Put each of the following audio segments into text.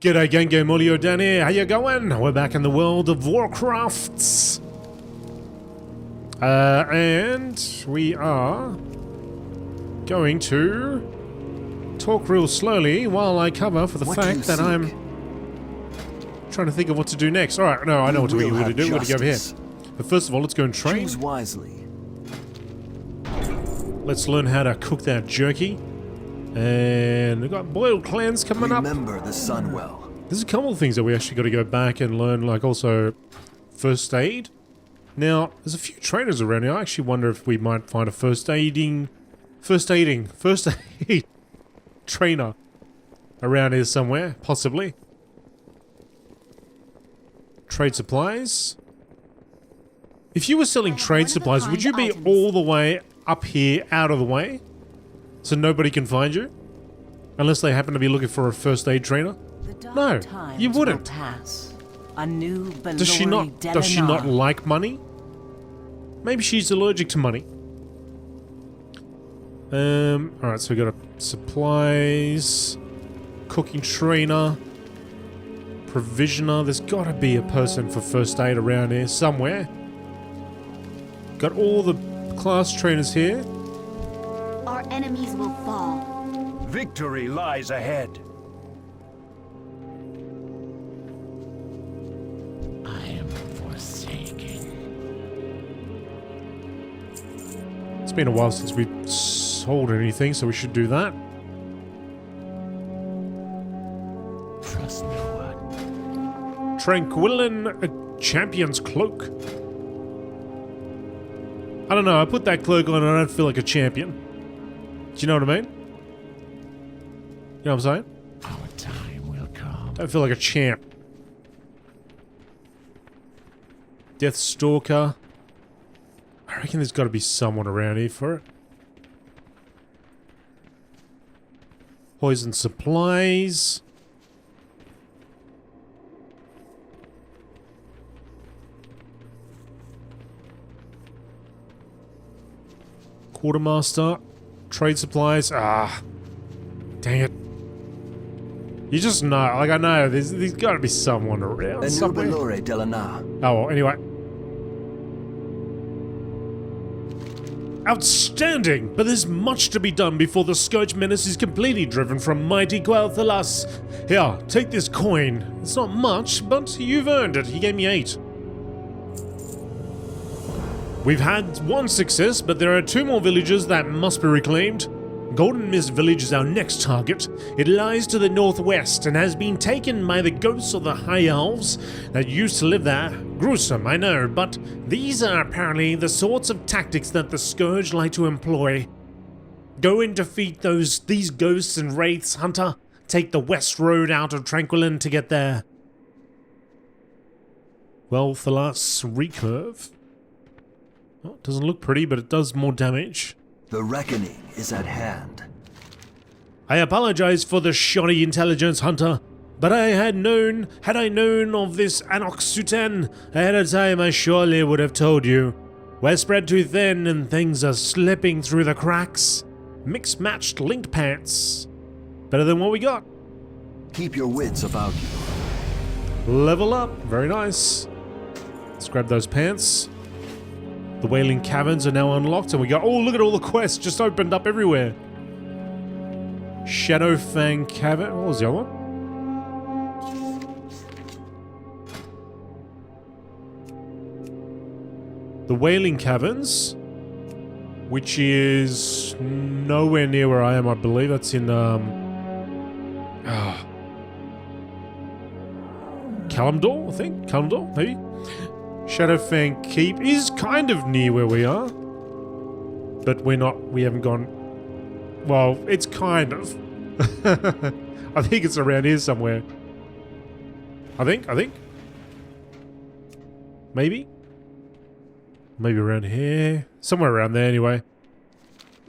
G'day gang, GameolioDan here, how you going? We're back in the World of Warcraft. And we are going to talk real slowly while I cover for the fact that I'm trying to think of what to do next. Alright, no, I know what we're going to do. We're going to go over here. But first of all, let's go and train. Choose wisely. Let's learn how to cook that jerky. And we've got boiled clans coming up. Remember the sun well. There's a couple of things that we actually got to go back and learn, like also first aid. Now, there's a few trainers around here. I actually wonder if we might find a first aid trainer around here somewhere, possibly. Trade supplies. If you were selling trade supplies, would you be all the way up here, out of the way? So nobody can find you? Unless they happen to be looking for a first aid trainer? No, you wouldn't. Does she not like money? Maybe she's allergic to money. Alright, so we got a supplies, cooking trainer, provisioner. There's gotta be a person for first aid around here somewhere. Got all the class trainers here. Our enemies will fall. Victory lies ahead. I am forsaken. It's been a while since we sold anything, so we should do that. Trust no one. Tranquillen, a champion's cloak. I don't know, I put that cloak on and I don't feel like a champion. Do you know what I mean? You know what I'm saying? Our time will come. Don't feel like a champ. Deathstalker. I reckon there's got to be someone around here for it. Poison supplies. Quartermaster. Trade supplies. Ah. Dang it. You just know. Like, I know. There's got to be someone around somewhere. Oh, well, anyway. Outstanding! But there's much to be done before the Scourge Menace is completely driven from mighty Quel'Thalas. Here, take this coin. It's not much, but you've earned it. He gave me 8. We've had 1 success, but there are 2 more villages that must be reclaimed. Golden Mist Village is our next target. It lies to the northwest and has been taken by the ghosts of the High Elves that used to live there. Gruesome, I know, but these are apparently the sorts of tactics that the Scourge like to employ. Go and defeat these ghosts and wraiths, Hunter. Take the west road out of Tranquillen to get there. Well, Thalas recurve. Well, it doesn't look pretty, but it does more damage. The reckoning is at hand. I apologize for the shoddy intelligence, Hunter, but had I known of this Anoxutan ahead of time, I surely would have told you. We're spread too thin and things are slipping through the cracks. Mixed-matched link pants. Better than what we got. Keep your wits about you. Level up. Very nice. Let's grab those pants. The Wailing Caverns are now unlocked, and we go, oh, look at all the quests just opened up everywhere. Shadowfang Cavern. What was the other one? The Wailing Caverns, which is nowhere near where I am, I believe. That's in, Kalimdor, I think? Kalimdor, maybe? Shadowfang Keep is kind of near where we are. But we haven't gone... Well, it's kind of. I think it's around here somewhere. I think. Maybe? Maybe around here. Somewhere around there anyway.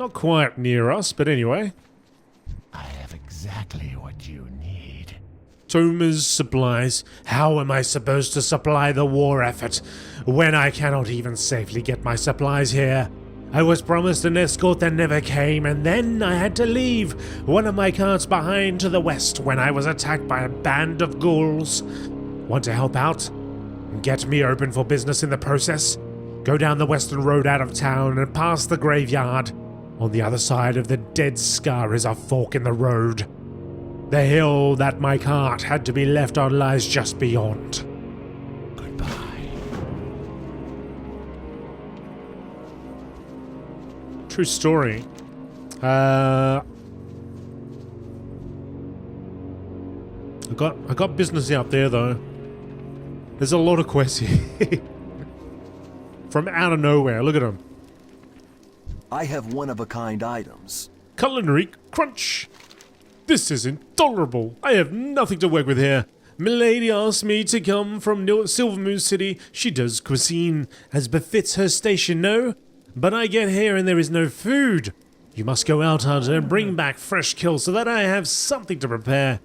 Not quite near us, but anyway. I have exactly what you need. Tomer's supplies. How am I supposed to supply the war effort when I cannot even safely get my supplies here? I was promised an escort that never came, and then I had to leave one of my carts behind to the west when I was attacked by a band of ghouls. Want to help out? Get me open for business in the process? Go down the western road out of town and past the graveyard. On the other side of the Dead Scar is a fork in the road. The hill that my cart had to be left on lies just beyond. Goodbye. True story. I got business out there though. There's a lot of quests here. From out of nowhere, look at them. I have one-of-a-kind items. Culinary crunch. This is intolerable. I have nothing to work with here. Milady asked me to come from Silvermoon City. She does cuisine as befits her station, no? But I get here and there is no food. You must go out, Hunter, and bring back fresh kills so that I have something to prepare.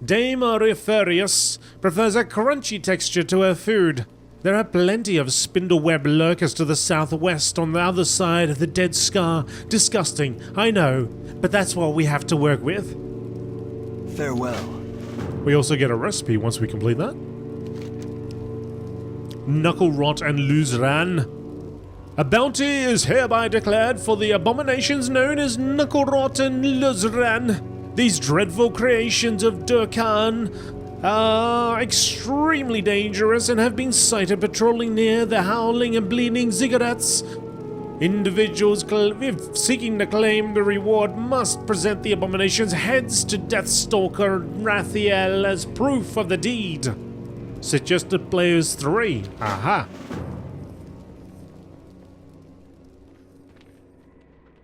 Dame Auriferius prefers a crunchy texture to her food. There are plenty of spindleweb lurkers to the southwest on the other side of the Dead Scar. Disgusting, I know, but that's what we have to work with. Farewell. We also get a recipe once we complete that. Knuckle Rot and Luzran. A bounty is hereby declared for the abominations known as Knuckle Rot and Luzran. These dreadful creations of Durkan are extremely dangerous and have been sighted patrolling near the howling and bleeding ziggurats. Individuals seeking to claim the reward must present the abomination's heads to Deathstalker Rathiel as proof of the deed. Suggested players 3. Aha.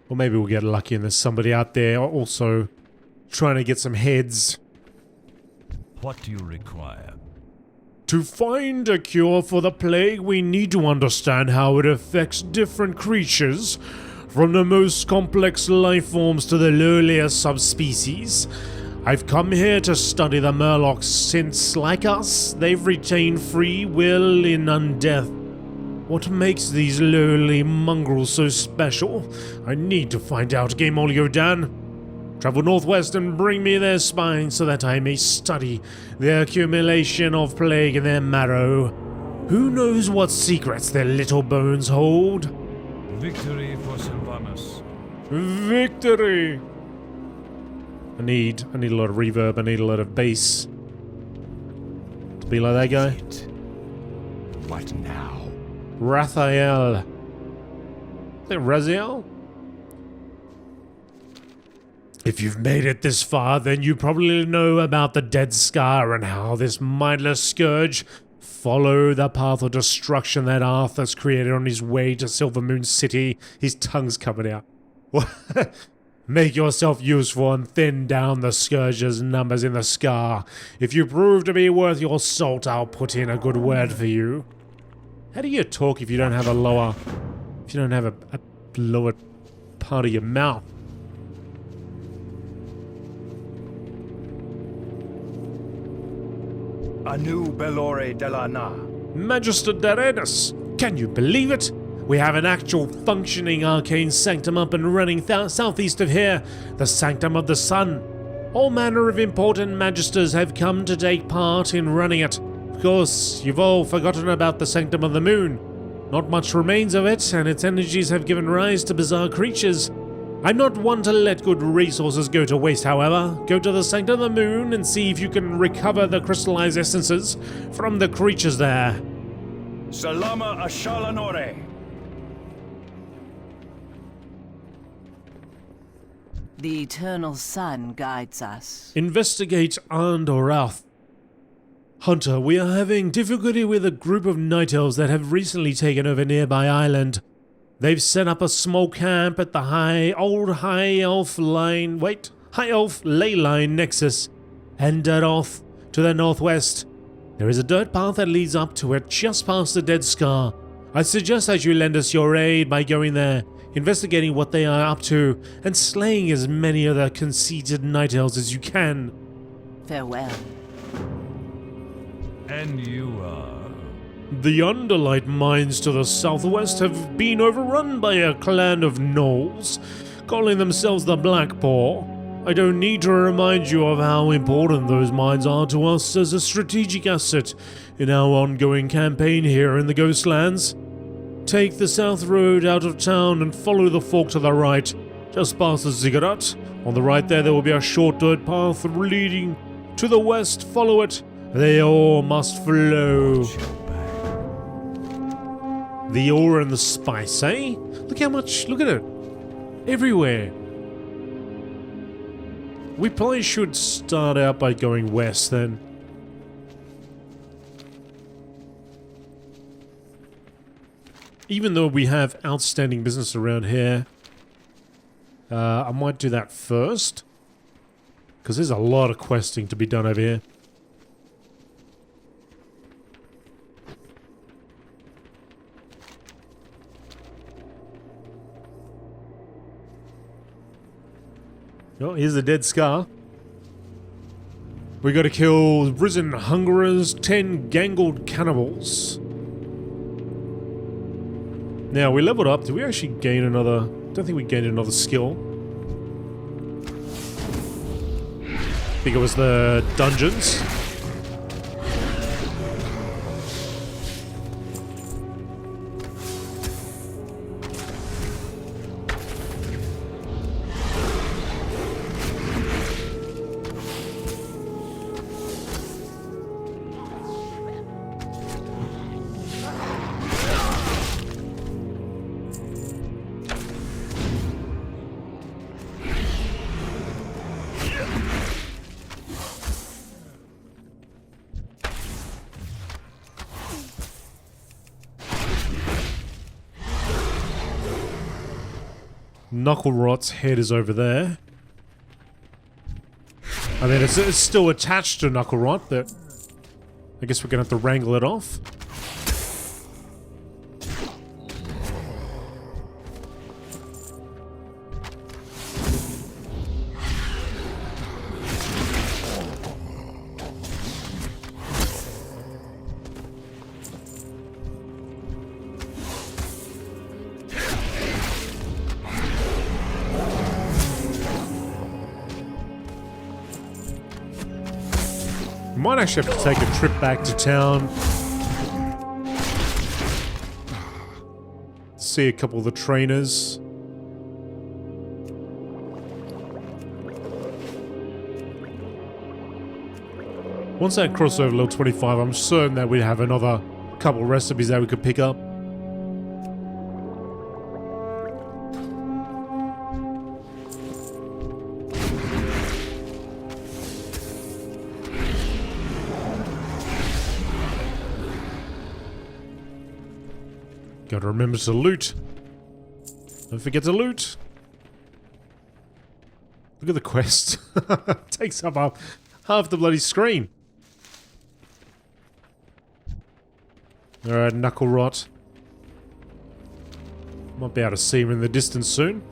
Or maybe we'll get lucky and there's somebody out there also trying to get some heads. What do you require? To find a cure for the plague, we need to understand how it affects different creatures, from the most complex life forms to the lowlier subspecies. I've come here to study the Murlocs since, like us, they've retained free will in undeath. What makes these lowly mongrels so special? I need to find out, GameolioDan. Travel northwest and bring me their spines so that I may study the accumulation of plague in their marrow. Who knows what secrets their little bones hold? Victory for Sylvanas. Victory! I need a lot of reverb, I need a lot of bass. To be like that guy. What now? Rathiel. Is it Raziel? If you've made it this far, then you probably know about the Dead Scar and how this mindless scourge followed the path of destruction that Arthur's created on his way to Silvermoon City. His tongue's coming out. Make yourself useful and thin down the scourge's numbers in the Scar. If you prove to be worth your salt, I'll put in a good word for you. How do you talk if you don't have a lower part of your mouth? Anu Belore Delana. Magister Darenus, can you believe it? We have an actual functioning arcane sanctum up and running southeast of here, the Sanctum of the Sun. All manner of important magisters have come to take part in running it. Of course, you've all forgotten about the Sanctum of the Moon. Not much remains of it, and its energies have given rise to bizarre creatures. I'm not one to let good resources go to waste, however. Go to the Sanctum of the Moon and see if you can recover the crystallized essences from the creatures there. Salama Ashalanore. The eternal sun guides us. Investigate Andorath. Hunter, we are having difficulty with a group of night elves that have recently taken over nearby island. They've set up a small camp at the High Elf ley line nexus, Endaroth to the northwest. There is a dirt path that leads up to it just past the Dead Scar. I suggest that you lend us your aid by going there, investigating what they are up to, and slaying as many of the conceited night elves as you can. Farewell. And you are? The Underlight mines to the southwest have been overrun by a clan of gnolls, calling themselves the Black Paw. I don't need to remind you of how important those mines are to us as a strategic asset in our ongoing campaign here in the Ghostlands. Take the south road out of town and follow the fork to the right, just past the ziggurat. On the right there will be a short dirt path leading to the west. Follow it. They all must flow. The ore and the spice, eh? Look how much, look at it. Everywhere. We probably should start out by going west then. Even though we have outstanding business around here, I might do that first. Because there's a lot of questing to be done over here. Oh, here's a dead scar. We gotta kill risen hungerers, 10 gangled cannibals. Now, we leveled up. Did we actually gain another... don't think we gained another skill. I think it was the dungeons. Knucklerot's head is over there. I mean, it's still attached to Knucklerot, but I guess we're gonna have to wrangle it off. Might actually have to take a trip back to town. See a couple of the trainers. Once that crossover level 25, I'm certain that we'd have another couple of recipes that we could pick up. Gotta remember to loot. Don't forget to loot. Look at the quest. Takes up half the bloody screen. Alright, Knucklerot. Might be able to see him in the distance soon.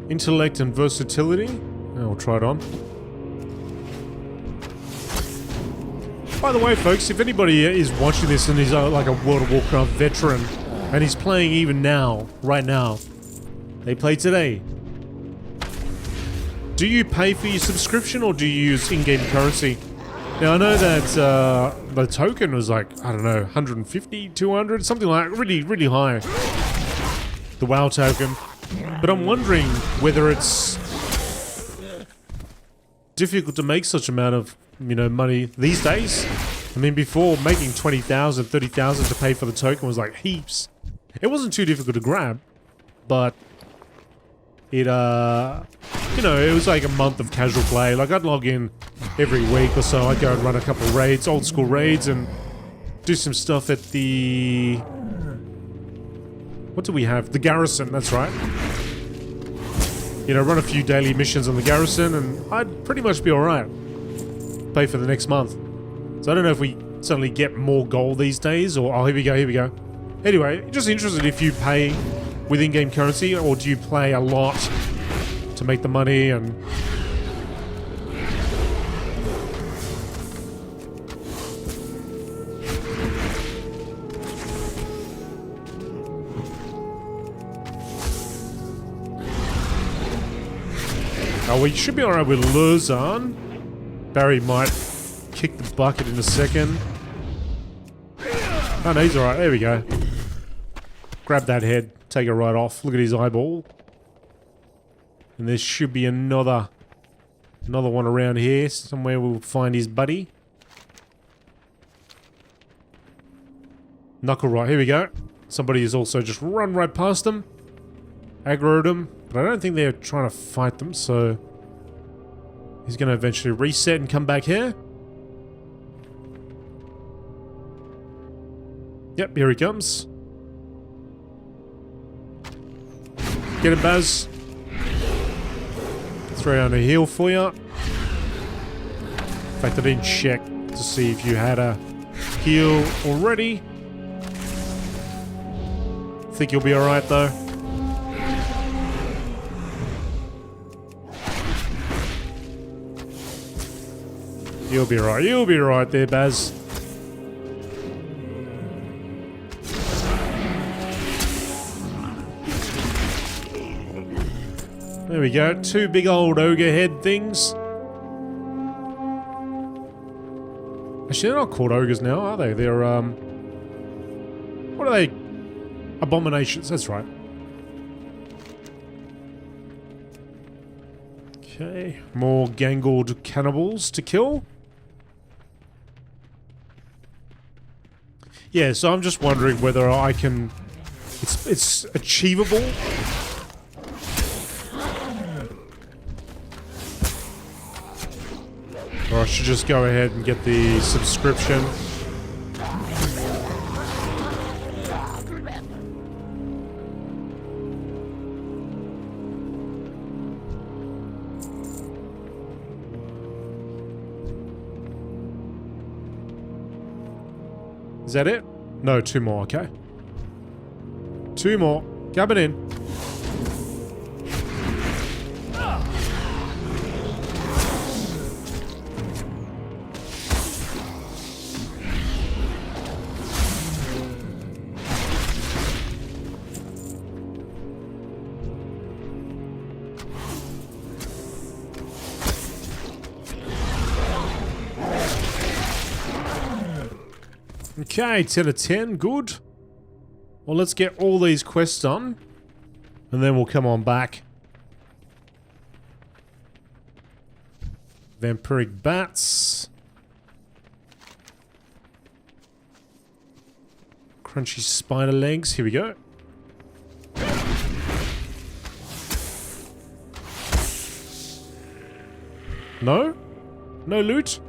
Intellect and versatility. I'll try it on. By the way, folks, if anybody is watching this and is like a World of Warcraft veteran and he's playing even now, right now, they play today. Do you pay for your subscription or do you use in-game currency? Now, I know that the token was like, I don't know, 150, 200, something like that, really, really high. The WoW token. But I'm wondering whether it's difficult to make such amount of, you know, money these days. I mean, before, making 20,000, 30,000 to pay for the token was like heaps. It wasn't too difficult to grab, but it, you know, it was like a month of casual play. Like, I'd log in every week or so. I'd go and run a couple of raids, old school raids, and do some stuff at the... what do we have? The garrison, that's right. you know, run a few daily missions on the garrison, and I'd pretty much be alright. Pay for the next month. So I don't know if we suddenly get more gold these days, or... Oh, here we go, here we go. Anyway, just interested if you pay with in-game currency, or do you play a lot to make the money and... Oh, we should be alright with Luzon. Barry might kick the bucket in a second. Oh no, he's alright. There we go. Grab that head. Take it right off. Look at his eyeball. And there should be another one around here. Somewhere we'll find his buddy. Knuckle right. Here we go. Somebody has also just run right past them. Aggroed them. But I don't think they're trying to fight them, so... He's going to eventually reset and come back here. Yep, here he comes. Get him, Baz. Throw down a heal for you. In fact, I didn't check to see if you had a heal already. Think you'll be alright, though. You'll be right. You'll be right there, Baz. There we go. Two big old ogre head things. Actually, they're not called ogres now, are they? They're, what are they? Abominations, that's right. Okay. More gangled cannibals to kill. Yeah, so I'm just wondering whether I can... It's achievable. Or I should just go ahead and get the subscription. Is that it? No, two more, okay. Two more. Coming in. Okay, 10 of 10, good. Well, let's get all these quests done, and then we'll come on back. Vampiric bats. Crunchy spider legs, here we go. No? No loot?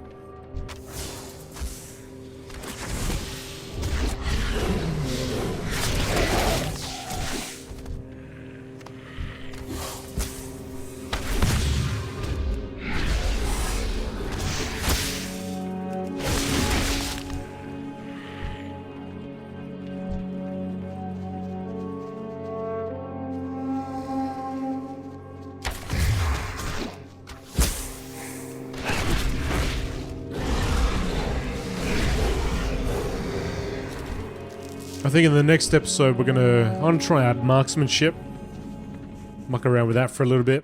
I think in the next episode I'm gonna try out marksmanship. Muck around with that for a little bit.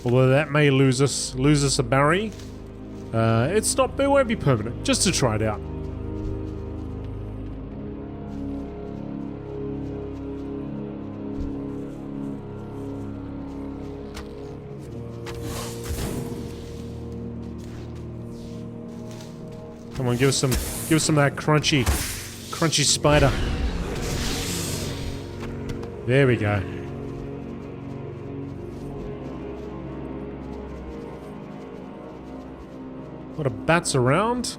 Although that may lose us a Barry. It won't be permanent, just to try it out. Come on, give us some of that crunchy spider. There we go. A lot of bats around.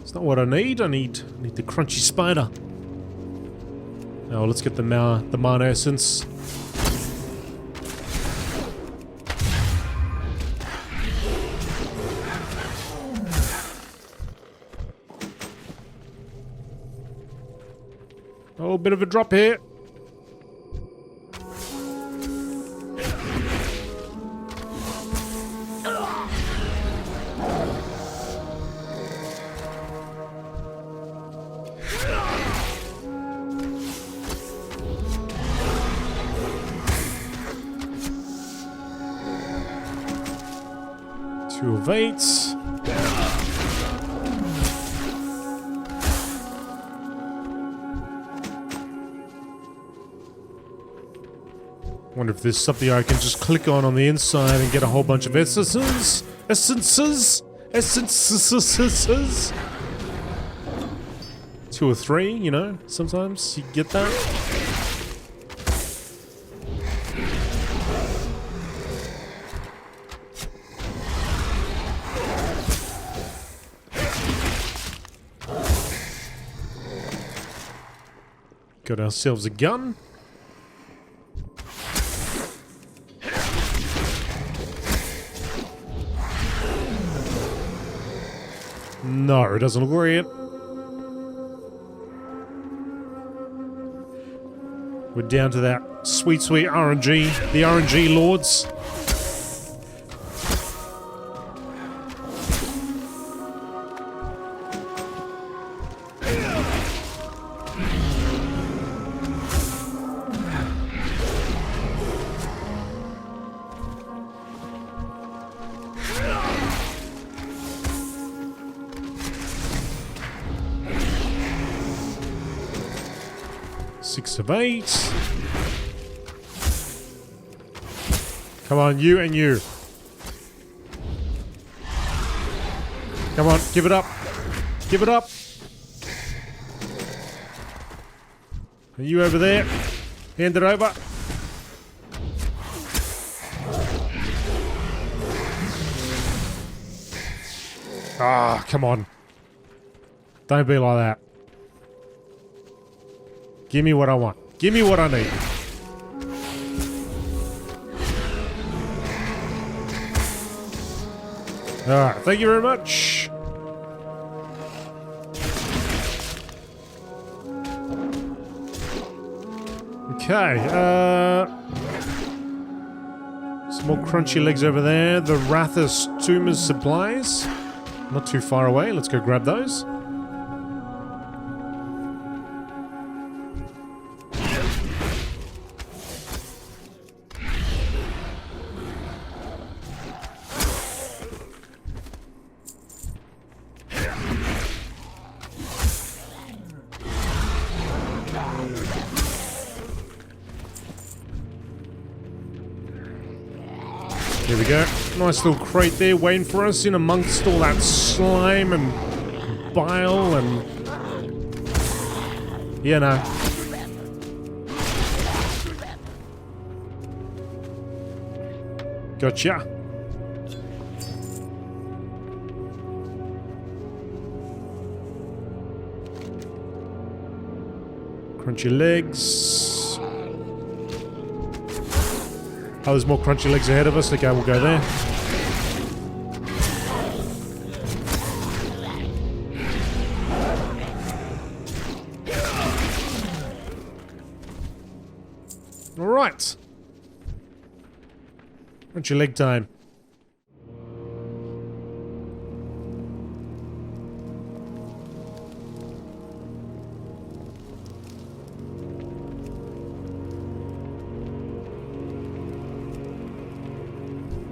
It's not what I need. I need the crunchy spider. Oh, let's get the mana essence. Oh, bit of a drop here. Two of 8. Wonder if there's something I can just click on the inside and get a whole bunch of essences. Essences. 2 or 3, you know, sometimes you get that. Got ourselves a gun. No, it doesn't look right. We're down to that sweet, sweet RNG. The RNG lords. Six of 8. Come on, you and you. Come on, give it up. Give it up. Are you over there? Hand it over. Ah, come on. Don't be like that. Give me what I want. Give me what I need. Alright, thank you very much. Okay, some more crunchy legs over there. The Rathus Tumors supplies. Not too far away. Let's go grab those. Here we go. Nice little crate there waiting for us in amongst all that slime and bile and... you know. Gotcha. Crunchy legs. Oh, there's more crunchy legs ahead of us. Okay, we'll go there. All right. Crunchy leg time.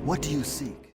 What do you seek?